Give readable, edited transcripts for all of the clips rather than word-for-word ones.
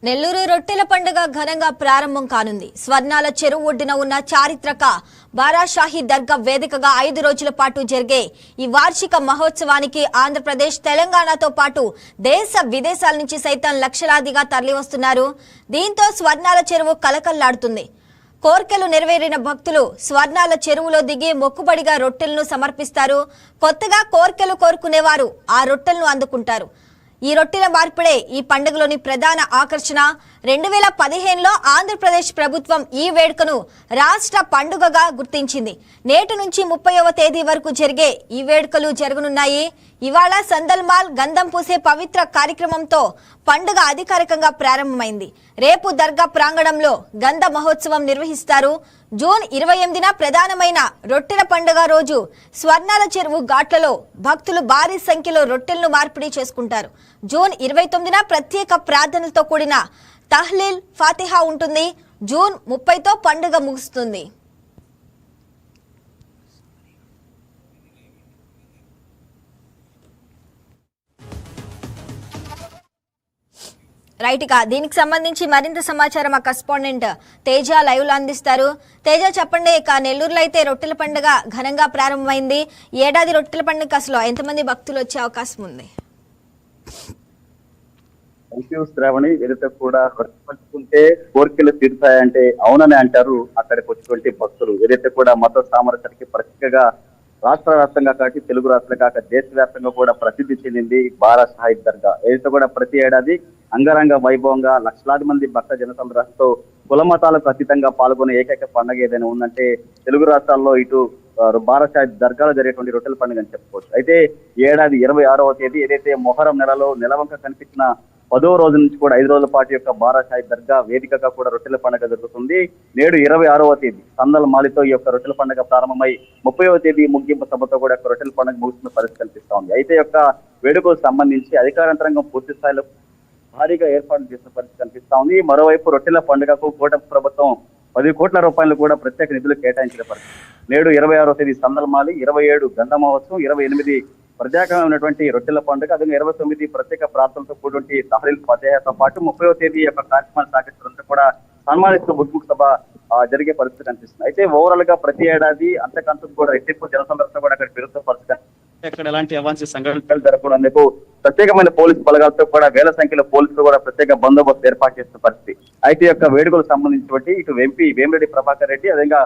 నెల్లూరు రొట్టెల పండుగ ఘనంగా ప్రారంభం కానుంది. స్వర్ణాల చెరువు ఒడ్డున ఉన్న చారిత్రక బారాషాహి దర్గా వేదికగా 5 రోజుల పాటు జరిగే ఈ వార్షిక మహోత్సవానికి ఆంధ్రప్రదేశ్, తెలంగాణతో పాటు దేశ విదేశాల నుంచి సైతం లక్షలాదిగా తరలివస్తున్నారు. దీంతో స్వర్ణాల చెరువు కలకల్లాడుతుంది. కోర్కెలు నెరవేరిన భక్తులు స్వర్ణాల చెరువులో దిగి మొక్కుబడిగా రొట్టెలను సమర్పిస్తారు. కొత్తగా కోర్కెలు కోరుకునేవారు ఆ రొట్టెలను అందుకుంటారు. ఈ రొట్టెల మార్పిడే ఈ పండుగలోని ప్రధాన ఆకర్షణ. 2015లో ఆంధ్రప్రదేశ్ ప్రభుత్వం ఈ వేడుకను రాష్ట్ర పండుగగా గుర్తించింది. నేటి నుంచి 30వ తేదీ వరకు జరిగే ఈ వేడుకలు జరగనున్నాయి. ఇవాళ సందల్మాల్ గంధం పూసే పవిత్ర కార్యక్రమంతో పండుగ అధికారికంగా ప్రారంభమైంది. రేపు దర్గా ప్రాంగణంలో గంధ మహోత్సవం నిర్వహిస్తారు. జూన్ 28న ప్రధానమైన రొట్టెల పండుగ రోజు స్వర్ణాల చెరువు ఘాట్లలో భక్తులు భారీ సంఖ్యలో రొట్టెలను మార్పిడి చేసుకుంటారు. జూన్ 29న ప్రత్యేక ప్రార్థనలతో కూడిన తహ్లీల్, ఫాతిహా ఉంటుంది. జూన్ 30తో పండుగ ముగుస్తుంది. రైట్గా దీనికి సంబంధించి మరింత సమాచారం మా కరెస్పాండెంట్ తేజ లైవ్ లో అందిస్తారు. తేజ, చెప్పండి, ఇక నెల్లూరులో అయితే రొట్టెల పండుగ ఘనంగా ప్రారంభమైంది. ఏడాది రొట్టెల పండుగ అసలు ఎంతమంది భక్తులు వచ్చే అవకాశం ఉంది? శ్రావణి, ఏదైతే కూడా పట్టుకుంటే కోరికలు తీరుతాయంటే అవునని అంటారు అక్కడికి వచ్చినటువంటి భక్తులు. ఏదైతే కూడా మత సామరస్యానికి ప్రత్యేకంగా రాష్ట్ర వ్యాప్తంగా కాక తెలుగు రాష్ట్రాలు కాక దేశవ్యాప్తంగా కూడా ప్రసిద్ధి చెందింది బారాషాహి దర్గా. ఏదైతే కూడా ప్రతి ఏడాది అంగరంగ వైభవంగా లక్షలాది మంది భక్త జనసంద్రహంతో కుల మతాలకు అతీతంగా పాల్గొనే ఏకైక పండుగ ఏదైనా ఉందంటే తెలుగు రాష్ట్రాల్లో ఇటు బారాషాహి దర్గాలో జరిగేటువంటి రొట్టెల పండుగ అని చెప్పుకోవచ్చు. అయితే ఏడాది 26వ తేదీ ఏదైతే మొహరం నెలలో నెలవంక కనిపించిన 10వ రోజు నుంచి కూడా 5 రోజుల పాటు యొక్క బారాషాహి దర్గా వేదికగా కూడా రొట్టెల పండుగ జరుగుతుంది. నేడు 26వ తేదీ సందల్ మాలితో ఈ యొక్క రొట్టెల పండుగ ప్రారంభమై 30వ తేదీ ముగింపు సభతో కూడా రొట్టెల పండుగ ముగిస్తున్న పరిస్థితి కనిపిస్తా ఉంది. అయితే యొక్క వేడుకలకు సంబంధించి అధికారంతరంగం పూర్తి స్థాయిలో భారీగా ఏర్పాటు చేసిన పరిస్థితి కనిపిస్తా ఉంది. మరోవైపు రొట్టెల పండుగకు కూటమి ప్రభుత్వం 10 కోట్ల రూపాయలు కూడా ప్రత్యేక నిధులు కేటాయించిన పరిస్థితి. నేడు 26వ తేదీ సందల్మాలి, 27 గంధ మహోత్సవం, 28 ప్రత్యేకమైనటువంటి రొట్టెల పండుగ, అదే 29 ప్రత్యేక ప్రార్థనలతో కూడినటువంటి తహ్లీల్ ఫతేహాతో పాటు 30వ తేదీ యొక్క కార్యక్రమాలు సాగిస్తున్నందుకు కూడా సన్మానిస్తూ ముగింపు సభ జరిగే పరిస్థితి కనిపిస్తుంది. అయితే ఓవరాల్ గా ప్రతి ఏడాది అంతకంతకు కూడా రెట్టింపు జనసందర్శన కూడా అక్కడ పెరుగుతున్న పరిస్థితి. ఇక్కడ ఎలాంటి అవాంఛనీయ సంఘటనలు జరగకూడదు ప్రత్యేకమైన పోలీసు బలగాలతో కూడా వేల సంఖ్యలో పోలీసులు కూడా ప్రత్యేక బందోబస్తు ఏర్పాటు చేస్తున్న పరిస్థితి. అయితే యొక్క వేడుకలకు సంబంధించినటువంటి ఇటు ఎంపీ వేమిరెడ్డి ప్రభాకర్ రెడ్డి, అదేవిధంగా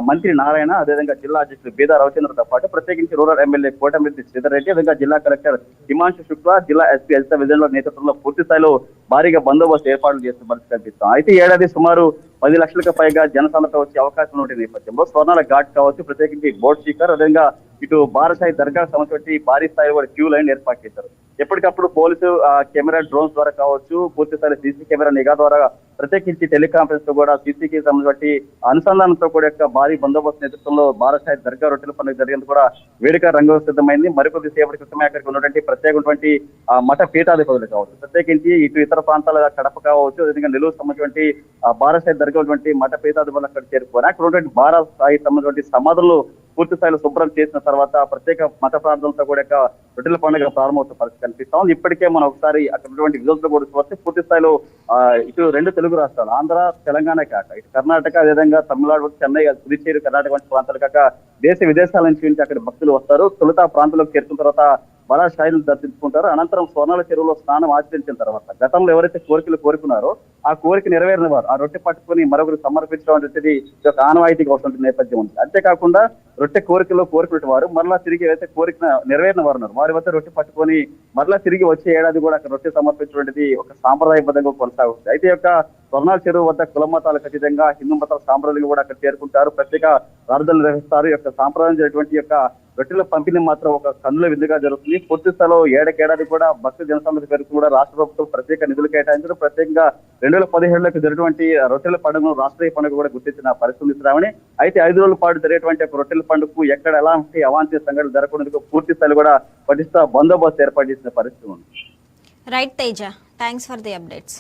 మంత్రి నారాయణ, అదేవిధంగా జిల్లా అధ్యక్షుడు బీదా రవిచంద్రతో పాటు ప్రత్యేకించి రూరల్ ఎమ్మెల్యే కోటమిరెడ్డి శ్రీధర్ రెడ్డి, అదేవిధంగా జిల్లా కలెక్టర్ హిమాంశు శుక్లా, జిల్లా ఎస్పీ అజిత విజయన్ల నేతృత్వంలో పూర్తి స్థాయిలో భారీగా బందోబస్తు ఏర్పాట్లు చేస్తున్న పరిస్థితి కనిపిస్తాం. అయితే ఏడాది సుమారు 10 లక్షలకు పైగా జనసాంద్రత వచ్చే అవకాశం ఉన్న నేపథ్యంలో స్వర్ణాల ఘాట్ కావచ్చు, ప్రత్యేకించి బోర్డ్ స్పీకర్, అదేవిధంగా ఇటు బారాషాహి దర్గా సంబంధించి భారీ స్థాయిలో కూడా క్యూ లైన్ ఏర్పాటు చేశారు. ఎప్పటికప్పుడు పోలీసు కెమెరా డ్రోన్స్ ద్వారా కావచ్చు, పూర్తి స్థాయి సీసీ కెమెరా నిఘా ద్వారా ప్రత్యేకించి టెలికాన్ఫరెన్స్ తో కూడా సీసీకి సంబంధించి అనుసంధానంతో కూడా యొక్క భారీ బందోబస్తు నేతృత్వంలో బారాషాహి దర్గా రొట్టెల పండుగ జరిగేందుకు కూడా వేడుక రంగం సిద్ధమైంది. మరికొద్ది సేపటి క్రితమే అక్కడికి ఉన్నటువంటి ప్రత్యేకమైనటువంటి మఠ పీఠాధిపతులు కావచ్చు, ప్రత్యేకించి ఇటు ఇతర ప్రాంతాల కడప కావచ్చు, అదేవిధంగా నెల్లూరు సంబంధించి బారాషాహి దర్గా మఠ పీఠాధిపతులు అక్కడ చేరుకోవాలి. అక్కడ ఉన్నటువంటి బారాషాహి సంబంధించిన సమాధులు పూర్తి స్థాయిలో శుభ్రం చేసిన తర్వాత ప్రత్యేక మత ప్రార్థనలతో కూడా రొట్టెల పండుగ ప్రారంభమవుతున్న పరిస్థితి కనిపిస్తాం. ఇప్పటికే మనం ఒకసారి అక్కడ ఉన్నటువంటి విజువల్స్ కూడా చూస్తే పూర్తి స్థాయిలో ఇటు 2 తెలుగు రాష్ట్రాలు ఆంధ్ర తెలంగాణ కాక ఇటు కర్ణాటక, అదేవిధంగా తమిళనాడు, చెన్నై, పుదుచ్చేరి, కర్ణాటక వంటి ప్రాంతాలు కాక దేశ విదేశాల నుంచి అక్కడ భక్తులు వస్తారు. తొలుత ప్రాంతంలోకి చేరుకున్న తర్వాత బారాషాహిని దర్శించుకుంటారు. అనంతరం స్వర్ణాల చెరువులో స్నానం ఆచరించిన తర్వాత గతంలో ఎవరైతే కోరికలు కోరుకున్నారో ఆ కోరిక నెరవేరిన వారు ఆ రొట్టె పట్టుకుని మరొకరు సమర్పించడం అనేది ఒక ఆనవాయితీగా వస్తున్న నేపథ్యం ఉంది. అంతేకాకుండా రొట్టె కోరికలో కోరుకునే వారు మరలా తిరిగి ఏదైతే కోరిక నెరవేరిన వారు ఉన్నారు వారి వద్ద రొట్టె పట్టుకొని మరలా తిరిగి వచ్చే ఏడాది కూడా అక్కడ రొట్టె సమర్పించడం ఒక సాంప్రదాయబద్ధంగా కొనసాగుతుంది. అయితే యొక్క స్వర్ణాల చెరువు వద్ద కుల మతాలకు ఖచ్చితంగా హిందూ మతాల సాంప్రదాయాలు కూడా అక్కడ చేరుకుంటారు. ప్రత్యేక ప్రార్థనలు నిర్వహిస్తారు. యొక్క సాంప్రదాయం జరిగినటువంటి యొక్క రొట్టెల పంపిణీ మాత్రం ఒక కన్నుల విందుగా జరుగుతుంది. పూర్తి స్థాయిలో ఏడాది కూడా భక్త జనసాంద్రత పెరుగుతూ కూడా రాష్ట్ర ప్రభుత్వం ప్రత్యేక నిధులు కేటాయించడం, ప్రత్యేకంగా 2017లో జరిగినటువంటి రొట్టెల పండుగను రాష్ట్రీయ పండుగ కూడా గుర్తించిన పరిస్థితి శ్రావణి. అయితే 5 రోజుల పాటు జరిగేటువంటి రొట్టెల పండుగకు ఎక్కడ ఎలాంటి అవాంఛనీయ సంఘటనలు జరగకుండా పూర్తి స్థాయిలో కూడా పటిష్ట బందోబస్తు ఏర్పాటు చేసిన పరిస్థితి ఉంది. Right Teja, thanks for the updates.